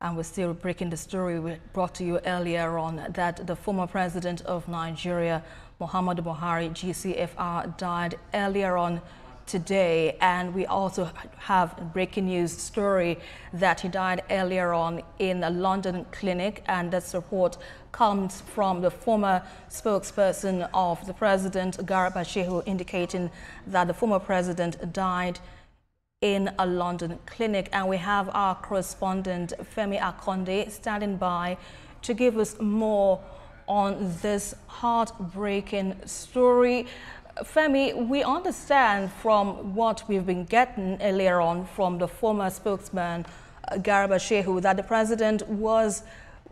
And we're still breaking the story we brought to you earlier on that the former president of Nigeria, Muhammadu Buhari, GCFR, died earlier on today. And we also have a breaking news story that he died earlier on in a London clinic. And this report comes from the former spokesperson of the president, Garba Shehu, indicating that the former president died in a London clinic. And we have our correspondent Femi Akonde standing by to give us more on this heartbreaking story. Femi, we understand from what we've been getting earlier on from the former spokesman Garba Shehu that the president was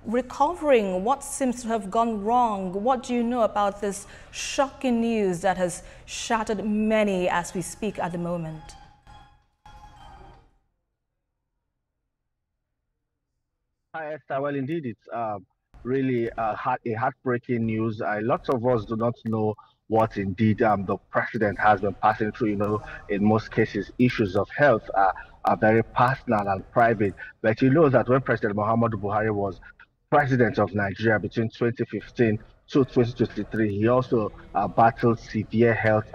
recovering. What seems to have gone wrong? What do you know about this shocking news that has shattered many as we speak at the moment? Hi, Esther. Well, indeed, it's really heartbreaking news. Lots of us do not know what indeed the president has been passing through. In most cases, issues of health are very personal and private. But you know that when President Muhammadu Buhari was president of Nigeria between 2015 to 2023, he also battled severe health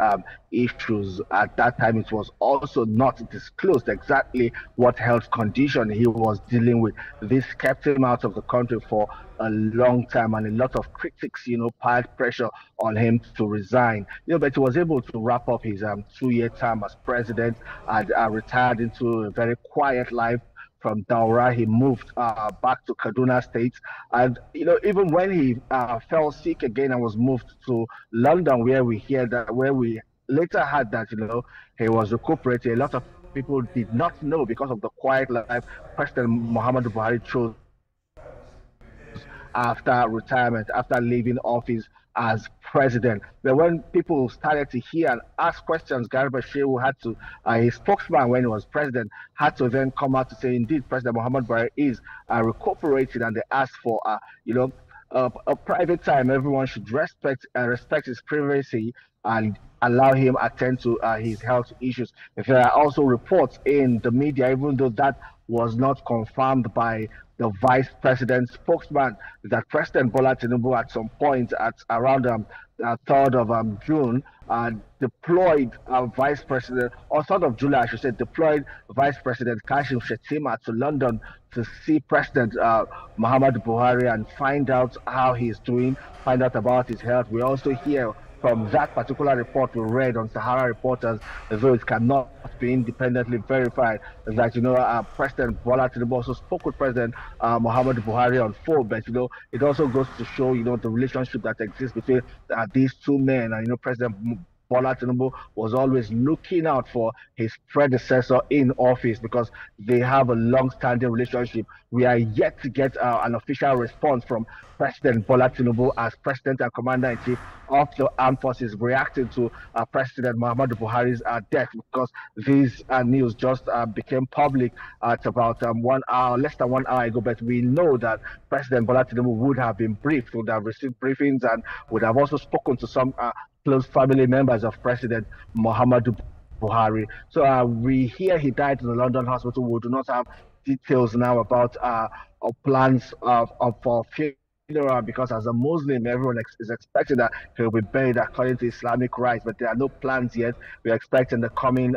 issues. At that time, it was also not disclosed exactly what health condition he was dealing with. This kept him out of the country for a long time, and a lot of critics, piled pressure on him to resign. But he was able to wrap up his 2-year term as president and retired into a very quiet life. From Daura, he moved back to Kaduna State, and even when he fell sick again and was moved to London, where we later heard that he was recuperating. A lot of people did not know because of the quiet life President Muhammadu Buhari chose after retirement, after leaving office as president. But when people started to hear and ask questions, Garba Shehu had to, his spokesman when he was president, had to then come out to say, indeed, President Muhammad Buhari is recuperating, and they asked for, a private time. Everyone should respect his privacy and allow him attend to his health issues. If there are also reports in the media, even though that was not confirmed by the vice president's spokesman, that President Bola Tinubu at some point at around 3rd of June deployed Vice President, or 3rd of July, I should say, deployed Vice President Shettima to London to see President Muhammadu Buhari and find out how he's doing, find out about his health. We also hear from that particular report we read on Sahara Reporters, though it cannot be independently verified, that President Bola Tinubu also spoke with President Muhammadu Buhari on phone. But it also goes to show the relationship that exists between these two men. And President Bola Tinubu was always looking out for his predecessor in office because they have a long-standing relationship. We are yet to get an official response from President Bola Tinubu as President and Commander-in-Chief of the Armed Forces reacting to President Muhammadu Buhari's death, because this news just became public at about 1 hour, less than 1 hour ago. But we know that President Bola Tinubu would have been briefed, would have received briefings, and would have also spoken to some close family members of President Muhammadu Buhari. So we hear he died in the London hospital. We do not have details now about plans for funeral, because as a Muslim, everyone is expecting that he will be buried according to Islamic rites, but there are no plans yet. We are expecting the coming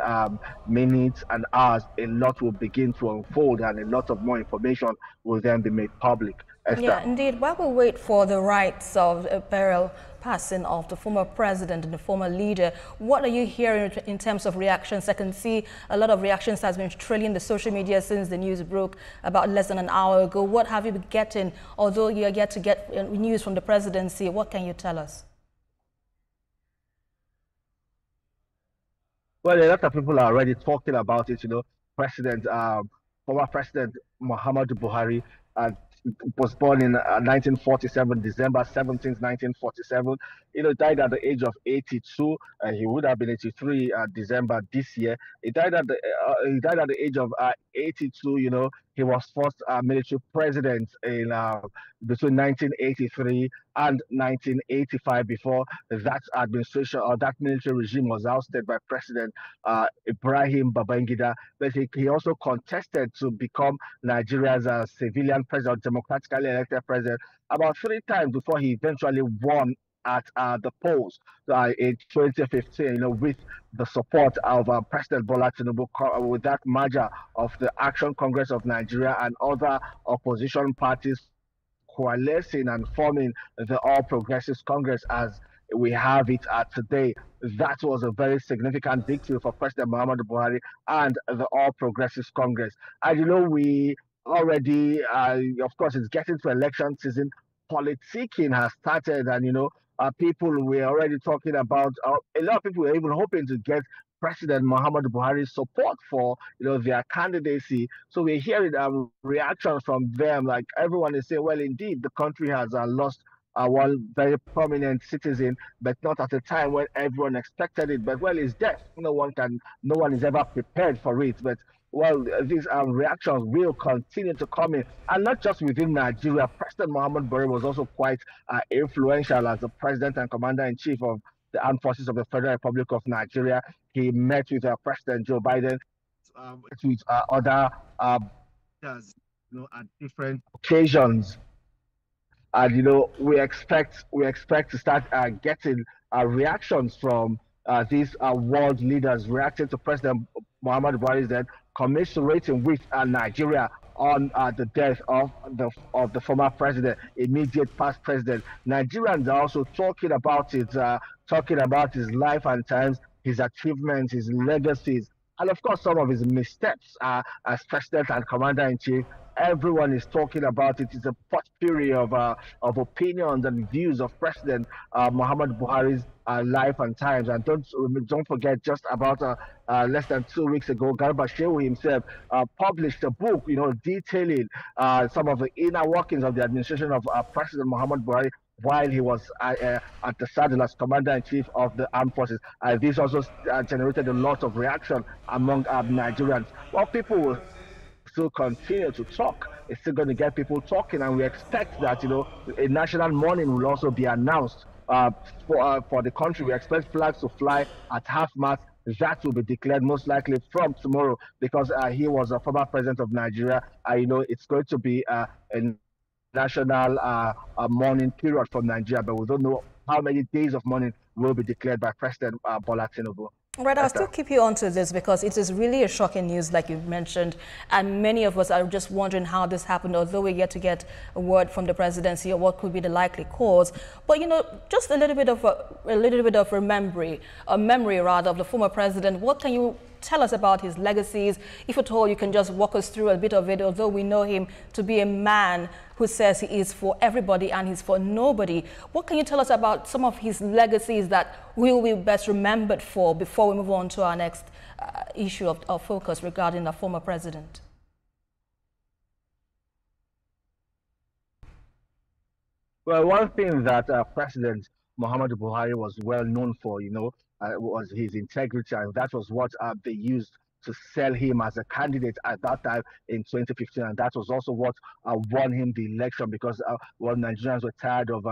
minutes and hours, a lot will begin to unfold, and a lot of more information will then be made public. Esther. Yeah, indeed. While we wait for the rites of burial passing of the former president and the former leader, what are you hearing in terms of reactions? I can see a lot of reactions has been trailing the social media since the news broke about less than an hour ago. What have you been getting? Although you are yet to get news from the presidency, what can you tell us? Well, a lot of people are already talking about it. Former President Muhammadu Buhari was born in 1947, December 17th, 1947. Died at the age of 82. He would have been 83 December this year. He died at the age of 82. He was first military president in between 1983 and 1985 before that administration or that military regime was ousted by President Ibrahim Babangida. But he also contested to become Nigeria's civilian president, democratically elected president, about 3 times before he eventually won at the polls in 2015, with the support of President Bola Tinubu, with that merger of the Action Congress of Nigeria and other opposition parties coalescing and forming the All Progressives Congress as we have it today. That was a very significant victory for President Muhammadu Buhari and the All Progressives Congress. And we already, of course, it's getting to election season. Politicking has started, and people were already talking about. A lot of people were even hoping to get President Muhammadu Buhari's support for their candidacy. So we're hearing reactions from them. Like everyone is saying, well, indeed, the country has lost one very prominent citizen, but not at a time when everyone expected it. But well, it's death. No one is ever prepared for it. But well, these reactions will continue to come in, and not just within Nigeria. President Muhammad Buhari was also quite influential as the president and commander-in-chief of the Armed Forces of the Federal Republic of Nigeria. He met with President Joe Biden, with other leaders, at different occasions. And we expect to start getting reactions from these world leaders reacting to President Muhammad Buhari's death, commiserating with Nigeria on the death of the former president, immediate past president. Nigerians are also talking about it, talking about his life and times, his achievements, his legacies, and of course some of his missteps as president and commander-in-chief. Everyone is talking about it. It's a potpourri of opinions and views of President Muhammad Buhari's life and times. And don't forget, just about less than 2 weeks ago, Garba Shehu himself published a book, detailing some of the inner workings of the administration of President Muhammad Buhari while he was at the saddle as commander-in-chief of the armed forces. This also generated a lot of reaction among Nigerians. Well, people will still continue to talk. It's still going to get people talking, and we expect that a national mourning will also be announced for the country. We expect flags to fly at half-mast. That will be declared most likely from tomorrow, because he was a former president of Nigeria. It's going to be a national mourning period from Nigeria, but we don't know how many days of mourning will be declared by President Bola Tinubu. Right, I'll still keep you on to this because it is really a shocking news, like you've mentioned, and many of us are just wondering how this happened, although we get to get a word from the presidency or what could be the likely cause. But just a little bit of a memory of the former president. What can you tell us about his legacies? If at all, you can just walk us through a bit of it, although we know him to be a man who says he is for everybody and he's for nobody. What can you tell us about some of his legacies that we will be best remembered for before we move on to our next issue of focus regarding the former president? Well, one thing that President Muhammadu Buhari was well known for, was his integrity, and that was what they used to sell him as a candidate at that time in 2015, and that was also what won him the election, because Nigerians were tired of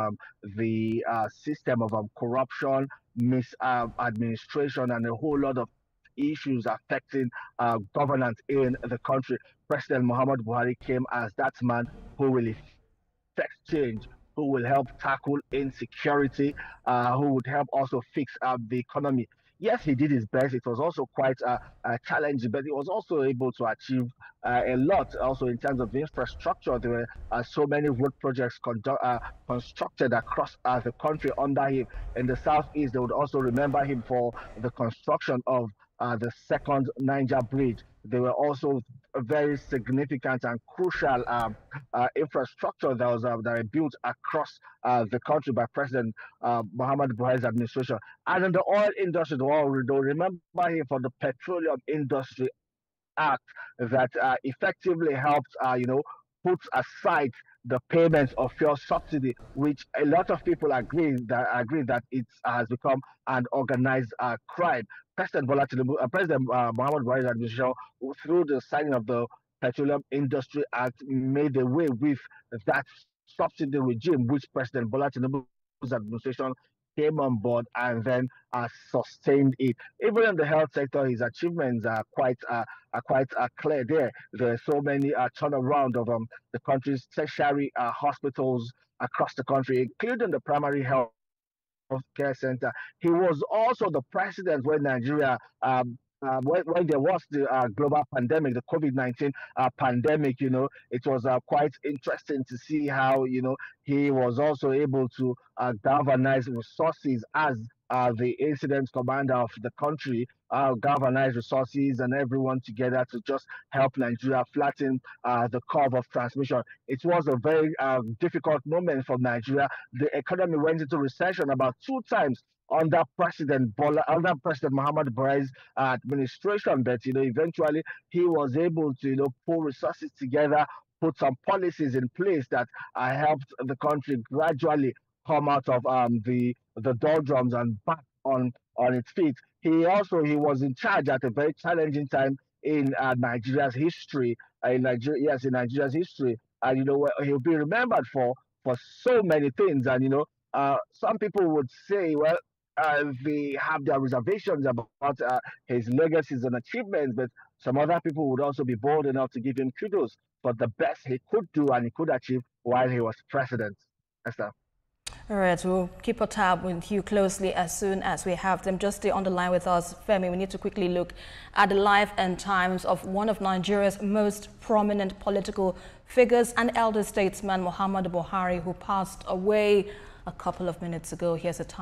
the system of corruption, misadministration, and a whole lot of issues affecting governance in the country. President Muhammad Buhari came as that man who will effect change, who will help tackle insecurity, who would help also fix the economy. Yes, he did his best. It was also quite challenging, but he was also able to achieve a lot. Also, in terms of infrastructure, there were so many road projects constructed across the country under him. In the southeast, they would also remember him for the construction of the second Niger Bridge. There were also very significant and crucial infrastructure that were built across the country by President Muhammad Buhari's administration. And in the oil industry, they'll remember him for the Petroleum Industry Act that effectively helped, put aside the payments of fuel subsidy, which a lot of people agree that it has become an organized crime. President Bola Tinubu, President Muhammad Buhari's administration, through the signing of the Petroleum Industry Act made away with that subsidy regime, which President Bola Tinubu's administration came on board and then sustained it. Even in the health sector, his achievements are quite clear there. There are so many turnaround of the country's tertiary hospitals across the country, including the primary health care center. He was also the president when Nigeria, when there was the global pandemic, the COVID-19 pandemic. It was quite interesting to see how, he was also able to galvanize resources as the incident commander of the country, galvanize resources and everyone together to just help Nigeria flatten the curve of transmission. It was a very difficult moment for Nigeria. The economy went into recession about 2 times under President Muhammad Buhari's administration, but eventually he was able to pull resources together, put some policies in place that helped the country gradually come out of the doldrums and back on its feet. He was in charge at a very challenging time in Nigeria's history. In Nigeria's history, and he'll be remembered for so many things. And some people would say, well, they have their reservations about his legacies and achievements, but some other people would also be bold enough to give him kudos for the best he could do and he could achieve while he was president. Esther. All right, we'll keep a tab with you closely as soon as we have them. Just stay on the line with us, Femi. We need to quickly look at the life and times of one of Nigeria's most prominent political figures and elder statesman, Muhammad Buhari, who passed away a couple of minutes ago. Here's a time.